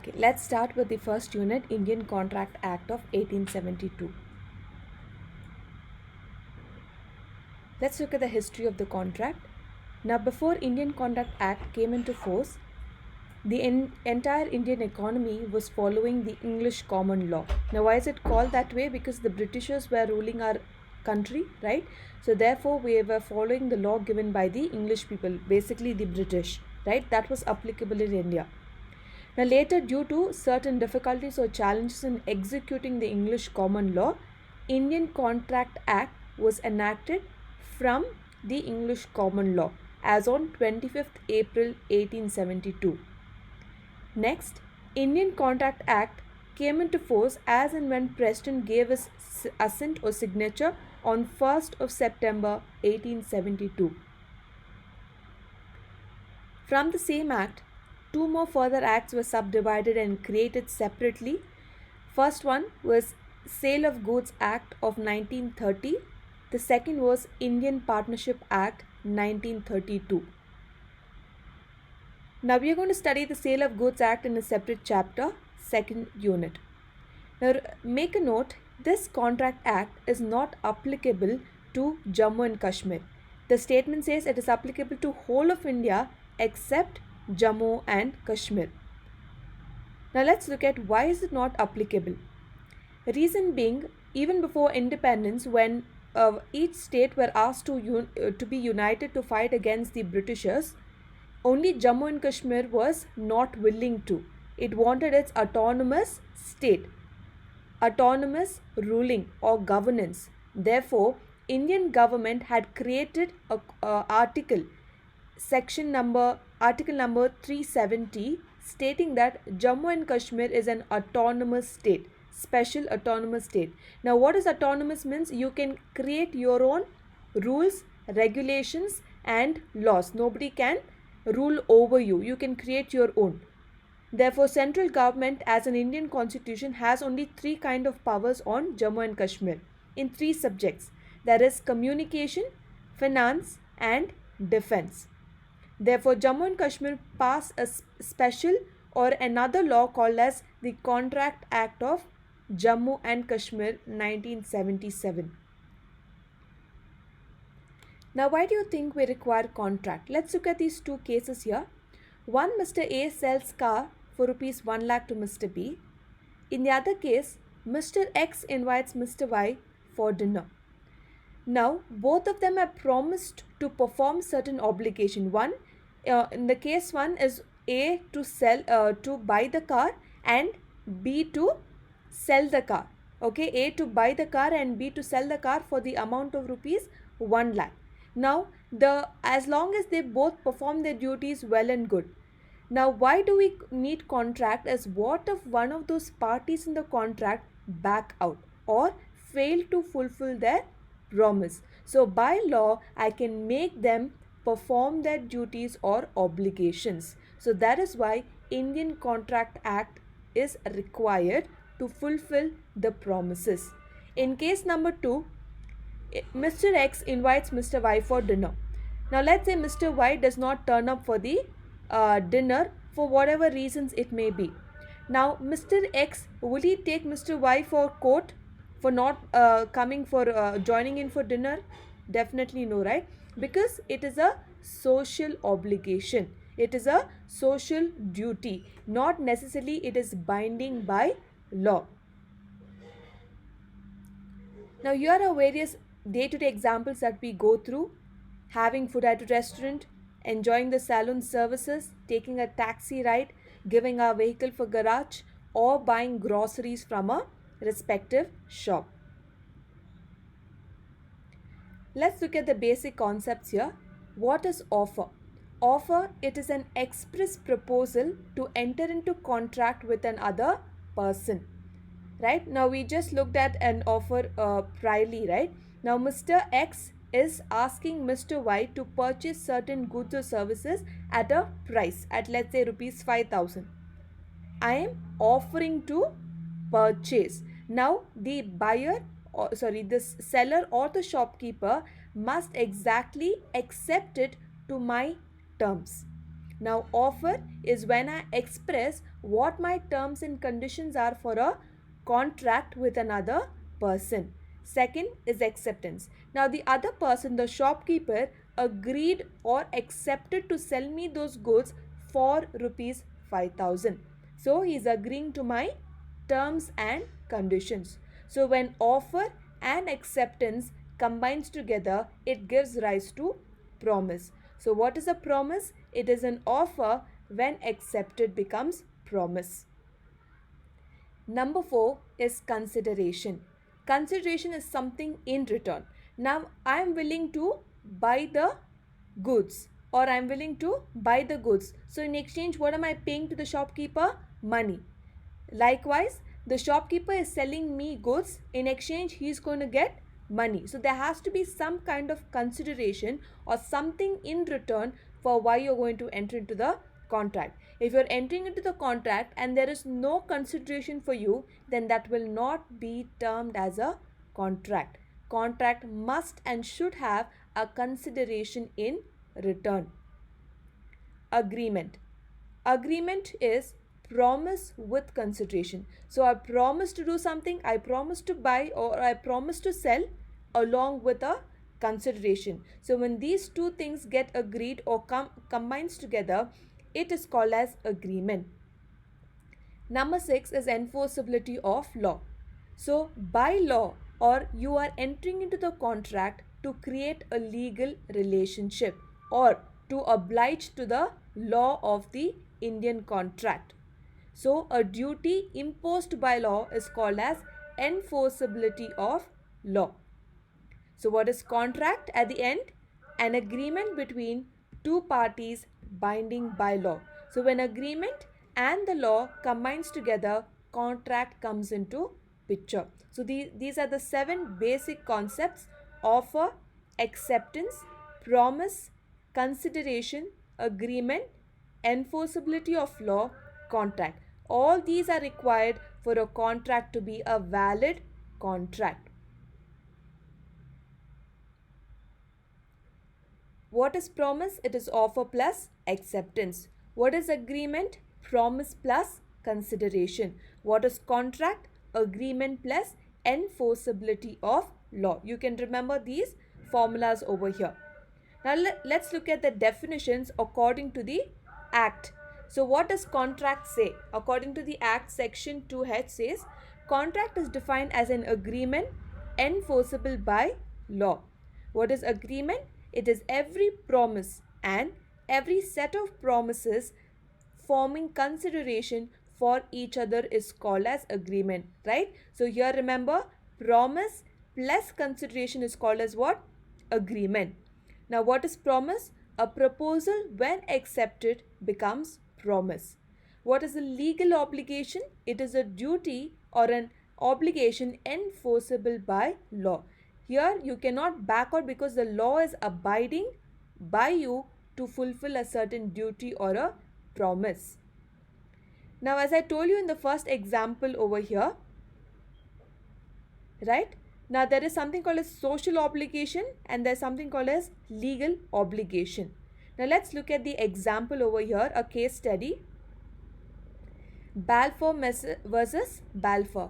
Okay, let's start with the first unit, Indian Contract Act of 1872. Let's look at the history of the contract. Now, before Indian Contract Act came into force, the entire Indian economy was following the English common law. Now, why is it called that way? Because the Britishers were ruling our country, right? So, therefore, we were following the law given by the English people, basically the British, right? That was applicable in India. Now, later, due to certain difficulties or challenges in executing the English common law, Indian Contract Act was enacted from the English common law as on 25th April 1872. Next, Indian Contract Act came into force as and when Preston gave his assent or signature on 1st of September 1872. From the same act, two more further acts were subdivided and created separately. First one was Sale of Goods Act of 1930. The second was Indian Partnership Act 1932. Now we are going to study the Sale of Goods Act in a separate chapter, second unit. Now make a note, this Contract Act is not applicable to Jammu and Kashmir. The statement says it is applicable to whole of India except Jammu and Kashmir. Now let's look at why is it not applicable. Reason being, even before independence, when each state were asked to be united to fight against the Britishers, only Jammu and Kashmir was not willing to. It wanted its autonomous state, autonomous ruling or governance. Therefore, Indian government had created a article number 370 stating that Jammu and Kashmir is an autonomous state, special autonomous state. Now, what is autonomous means? You can create your own rules, regulations and laws. Nobody can rule over you. You can create your own. Therefore, central government as an Indian constitution has only three kind of powers on Jammu and Kashmir in three subjects. That is communication, finance and defense. Therefore, Jammu and Kashmir passed a special or another law called as the Contract Act of Jammu and Kashmir 1977. Now, why do you think we require contract? Let's look at these two cases here. One, Mr. A sells car for rupees 1 lakh to Mr. B. In the other case, Mr. X invites Mr. Y for dinner. Now, both of them are promised to perform certain obligation. One, in the case one is A to buy the car and B to sell the car. Okay, A to buy the car and B to sell the car for the amount of rupees 1 lakh. Now, as long as they both perform their duties well and good. Now, why do we need contract? As what if one of those parties in the contract back out or fail to fulfill their promise? So, by law, I can make them perform their duties or obligations. So, that is why Indian Contract Act is required to fulfill the promises. In case number 2, Mr. X invites Mr. Y for dinner. Now, let's say Mr. Y does not turn up for the dinner for whatever reasons it may be. Now, Mr. X, will he take Mr. Y for court for not coming for joining in for dinner? Definitely no, right? Because it is a social obligation. It is a social duty. Not necessarily it is binding by law. Now, here are various day-to-day examples that we go through. Having food at a restaurant, enjoying the salon services, taking a taxi ride, giving our vehicle for garage, or buying groceries from a respective shop. Let's look at the basic concepts here. What is offer? Offer, it is an express proposal to enter into contract with another person. Right? Now, we just looked at an offer priorly, right? Now, Mr. X is asking Mr. Y to purchase certain goods or services at a price at, let's say, rupees 5,000. I am offering to purchase. Now, the this seller or the shopkeeper must exactly accept it to my terms. Now, offer is when I express what my terms and conditions are for a contract with another person. Second is acceptance. Now, the other person, the shopkeeper, agreed or accepted to sell me those goods for rupees 5,000. So, he is agreeing to my terms and conditions. So, when offer and acceptance combines together, it gives rise to promise. So, what is a promise? It is an offer when accepted becomes promise. Number 4 is consideration. Consideration is something in return. Now, I am willing to buy the goods, or I am willing to buy the goods. So, in exchange, what am I paying to the shopkeeper? Money. Likewise, the shopkeeper is selling me goods. In exchange, he is going to get money. So, there has to be some kind of consideration or something in return for why you're going to enter into the contract. If you're entering into the contract and there is no consideration for you, then that will not be termed as a contract. Contract must and should have a consideration in return. Agreement. Agreement is promise with consideration. So I promise to do something, I promise to buy, or I promise to sell along with a consideration. So when these two things get agreed or combines together, it is called as agreement. Number 6 is enforceability of law. So by law, or you are entering into the contract to create a legal relationship or to oblige to the law of the Indian contract. So a duty imposed by law is called as enforceability of law. So what is contract? At the end, an agreement between two parties binding by law. So when agreement and the law combines together, contract comes into picture. So these are the 7 basic concepts: offer, acceptance, promise, consideration, agreement, enforceability of law, contract. All these are required for a contract to be a valid contract. What is promise? It is offer plus acceptance. What is agreement? Promise plus consideration. What is contract? Agreement plus enforceability of law. You can remember these formulas over here. Now let's look at the definitions according to the Act. So what does contract say? According to the Act, section 2H says, contract is defined as an agreement enforceable by law. What is agreement? It is every promise and every set of promises forming consideration for each other is called as agreement, right? So here remember, promise plus consideration is called as what? Agreement. Now what is promise? A proposal when accepted becomes promise. What is a legal obligation? It is a duty or an obligation enforceable by law. Here you cannot back out because the law is abiding by you to fulfill a certain duty or a promise. Now as I told you in the first example over here, right? Now there is something called as social obligation and there is something called as legal obligation. Now let's look at the example over here, a case study. Balfour versus Balfour.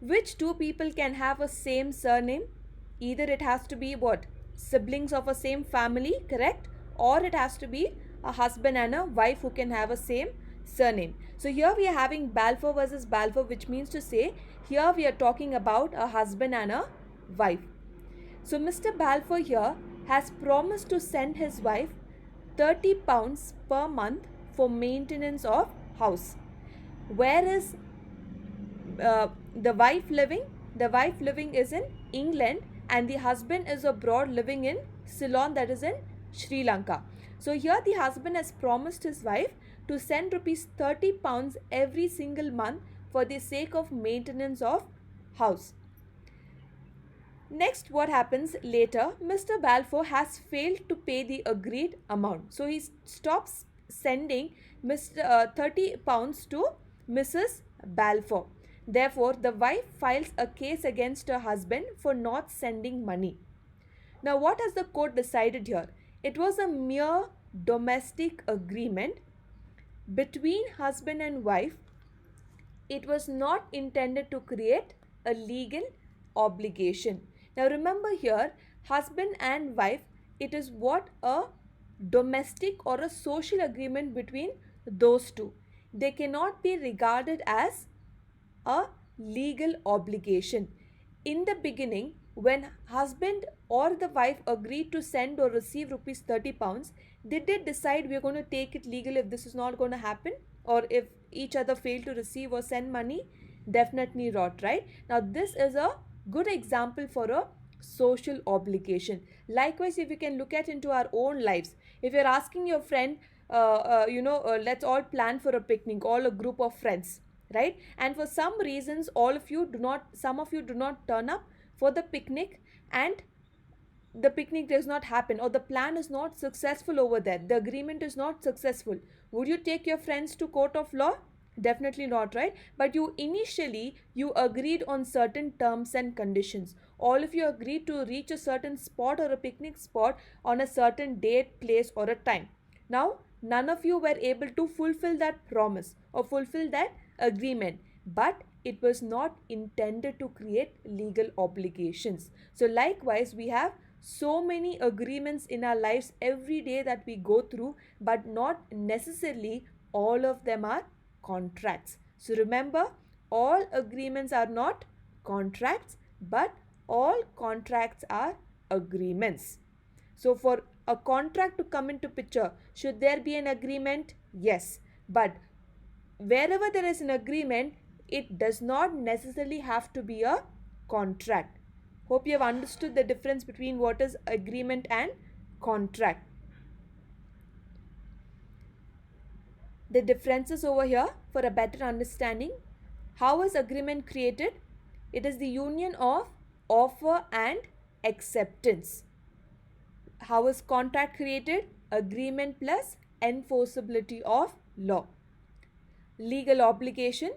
Which two people can have a same surname? Either it has to be what? Siblings of a same family, correct? Or it has to be a husband and a wife who can have a same surname. So here we are having Balfour versus Balfour, which means to say here we are talking about a husband and a wife. So Mr. Balfour here has promised to send his wife 30 pounds per month for maintenance of house. Where is the wife living? The wife living is in England and the husband is abroad living in Ceylon, that is in Sri Lanka. So here the husband has promised his wife to send rupees 30 pounds every single month for the sake of maintenance of house. Next, what happens later? Mr. Balfour has failed to pay the agreed amount. So he stops sending 30 pounds to Mrs. Balfour. Therefore, the wife files a case against her husband for not sending money. Now, what has the court decided here? It was a mere domestic agreement between husband and wife, it was not intended to create a legal obligation. Now remember here, husband and wife, it is what a domestic or a social agreement between those two. They cannot be regarded as a legal obligation. In the beginning, when husband or the wife agreed to send or receive rupees 30 pounds, did they decide we're going to take it legal if this is not going to happen, or if each other fail to receive or send money? Definitely not, right? Now this is a good example for a social obligation. Likewise, if you can look at into our own lives, if you're asking your friend, let's all plan for a picnic, all a group of friends, right? And for some reasons, some of you do not turn up for the picnic, and the picnic does not happen, or the plan is not successful over there, the agreement is not successful. Would you take your friends to court of law? Definitely not, right? But you agreed on certain terms and conditions. All of you agreed to reach a certain spot or a picnic spot on a certain date, place, or a time. Now none of you were able to fulfill that promise or fulfill that agreement, but it was not intended to create legal obligations. So likewise, we have so many agreements in our lives every day that we go through, but not necessarily all of them are contracts. So remember, all agreements are not contracts, but all contracts are agreements. So for a contract to come into picture, should there be an agreement? Yes. But wherever there is an agreement, it does not necessarily have to be a contract. Hope you have understood the difference between what is agreement and contract. The differences over here for a better understanding. How is agreement created? It is the union of offer and acceptance. How is contract created? Agreement plus enforceability of law. Legal obligation.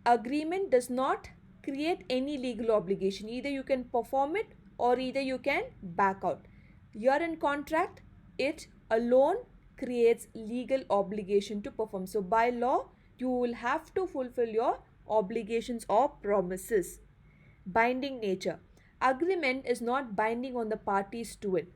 Agreement does not create any legal obligation. Either you can perform it or either you can back out. You're in contract, it alone creates legal obligation to perform. So by law, you will have to fulfill your obligations or promises. Binding nature. Agreement is not binding on the parties to it,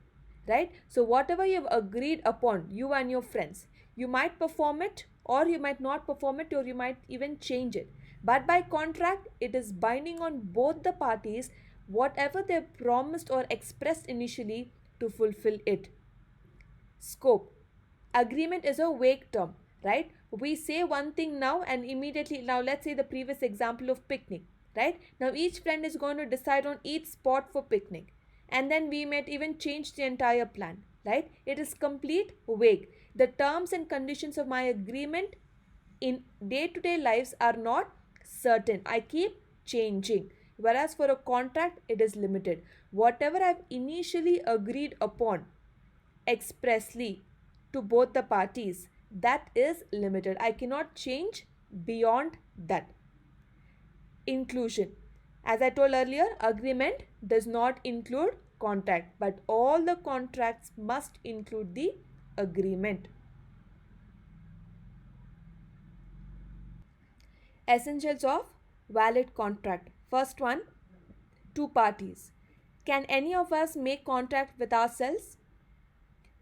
right? So whatever you have agreed upon, you and your friends, you might perform it or you might not perform it, or you might even change it. But by contract, it is binding on both the parties, whatever they promised or expressed initially, to fulfill it. Scope. Agreement is a vague term, right? We say one thing now and immediately, now let's say the previous example of picnic, right? Now each friend is going to decide on each spot for picnic, and then we might even change the entire plan, right? It is complete vague. The terms and conditions of my agreement in day-to-day lives are not certain. I keep changing. Whereas for a contract, it is limited. Whatever I've initially agreed upon expressly to both the parties, that is limited. I cannot change beyond that. Inclusion. As I told earlier, agreement does not include contract, but all the contracts must include the agreement. Essentials of valid contract. First one, two parties. Can any of us make contract with ourselves?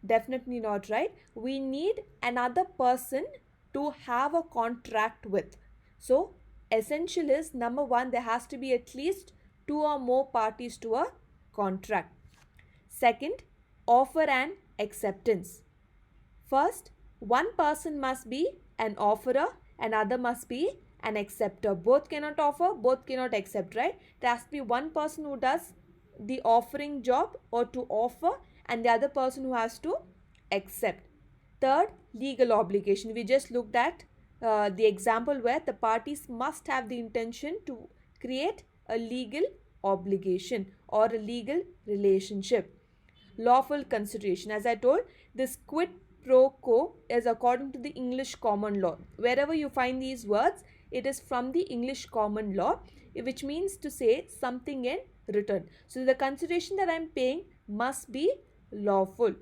Definitely not, right? We need another person to have a contract with. So essential is, number one, there has to be at least two or more parties to a contract. Second, offer and acceptance. First, one person must be an offerer, another must be an acceptor. Both cannot offer, both cannot accept, right? There has to be one person who does the offering job or to offer, and the other person who has to accept. Third, legal obligation. We just looked at the example where the parties must have the intention to create a legal obligation or a legal relationship. Lawful consideration. As I told, this quid pro quo is according to the English common law. Wherever you find these words, it is from the English common law, which means to say something in return. So the consideration that I am paying must be lawful.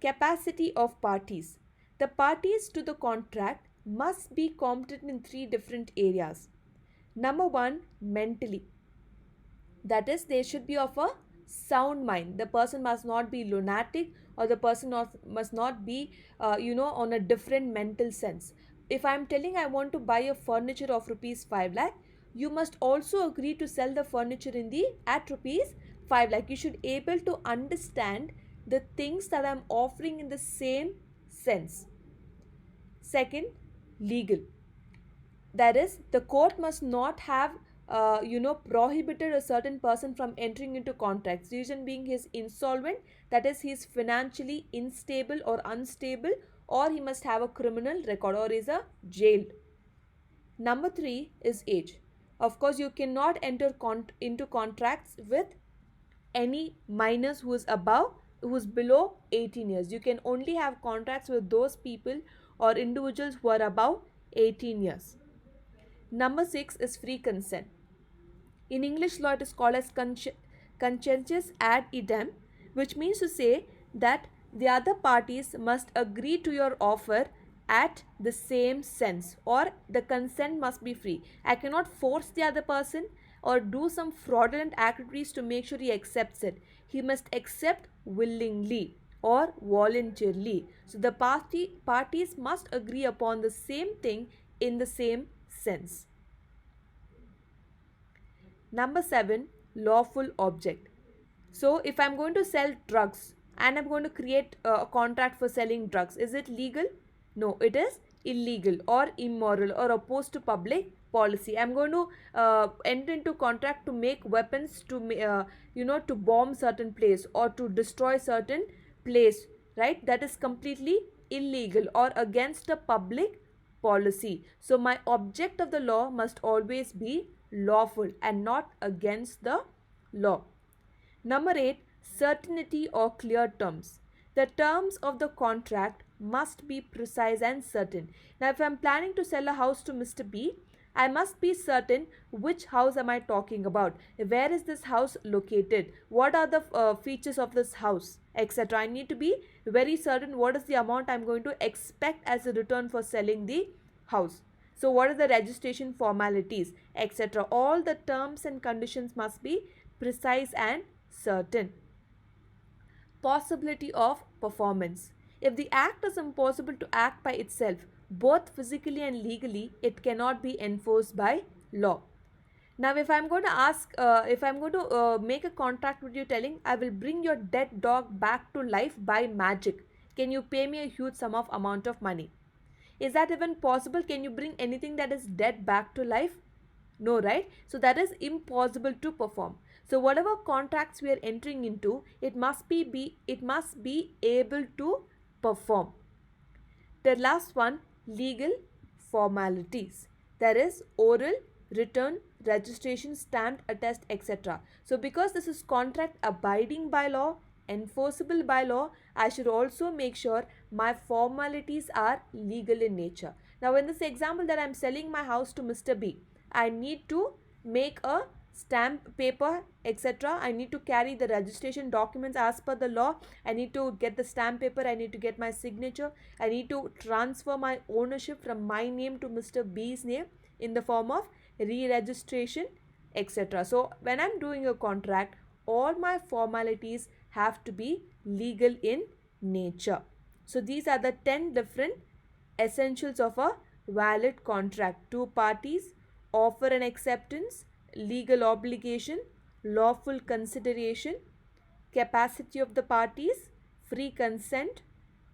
Capacity of parties. The parties to the contract must be competent in three different areas. Number one, mentally. That is, they should be of a sound mind. The person must not be lunatic, or the person must not be on a different mental sense. If I'm telling I want to buy a furniture of rupees 5 lakh, you must also agree to sell the furniture in the at rupees 5 lakh. You should able to understand the things that I'm offering in the same sense. Second, legal. That is, the court must not have prohibited a certain person from entering into contracts. Reason being, he is insolvent, that is, he is financially unstable or unstable, or he must have a criminal record or is a jailed. Number three is age. Of course, you cannot enter into contracts with any minors who's below 18 years. You can only have contracts with those people or individuals who are above 18 years. Number six is free consent. In English law, it is called as conscientious ad idem, which means to say that the other parties must agree to your offer at the same sense, or the consent must be free. I cannot force the other person or do some fraudulent activities to make sure he accepts it. He must accept willingly or voluntarily. So the parties must agree upon the same thing in the same sense. Number seven, lawful object. So if I'm going to sell drugs and I'm going to create a contract for selling drugs, is it legal? No, it is illegal or immoral or opposed to public policy. I'm going to enter into contract to make weapons to bomb certain place or to destroy certain place, right? That is completely illegal or against the public policy. So my object of the law must always be lawful and not against the law. Number 8, certainty or clear terms. The terms of the contract must be precise and certain. Now, if I'm planning to sell a house to Mr. B, I must be certain which house am I talking about. Where is this house located? What are the features of this house, etc. I need to be very certain what is the amount I'm going to expect as a return for selling the house. So what are the registration formalities, etc. All the terms and conditions must be precise and certain. Possibility of performance. If the act is impossible to act by itself, both physically and legally, it cannot be enforced by law. Now, if I'm going to make a contract with you telling, I will bring your dead dog back to life by magic, can you pay me a huge sum of amount of money? Is that even possible? Can you bring anything that is dead back to life? No, right? So that is impossible to perform. So whatever contracts we are entering into, it must be able to perform. The last one, legal formalities. There is oral, written, registration, stamped, attest, etc. So because this is contract abiding by law, enforceable by law, I should also make sure my formalities are legal in nature. Now in this example that I am selling my house to Mr. B, I need to make a stamp paper, etc. I need to carry the registration documents as per the law. I need to get the stamp paper. I need to get my signature. I need to transfer my ownership from my name to Mr. B's name in the form of re-registration, etc. So when I'm doing a contract, all my formalities have to be legal in nature. So these are the 10 different essentials of a valid contract. Two parties, offer and acceptance, legal obligation, lawful consideration, capacity of the parties, free consent,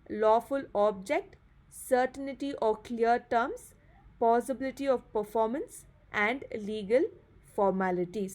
lawful object, certainty or clear terms, possibility of performance, and legal formalities.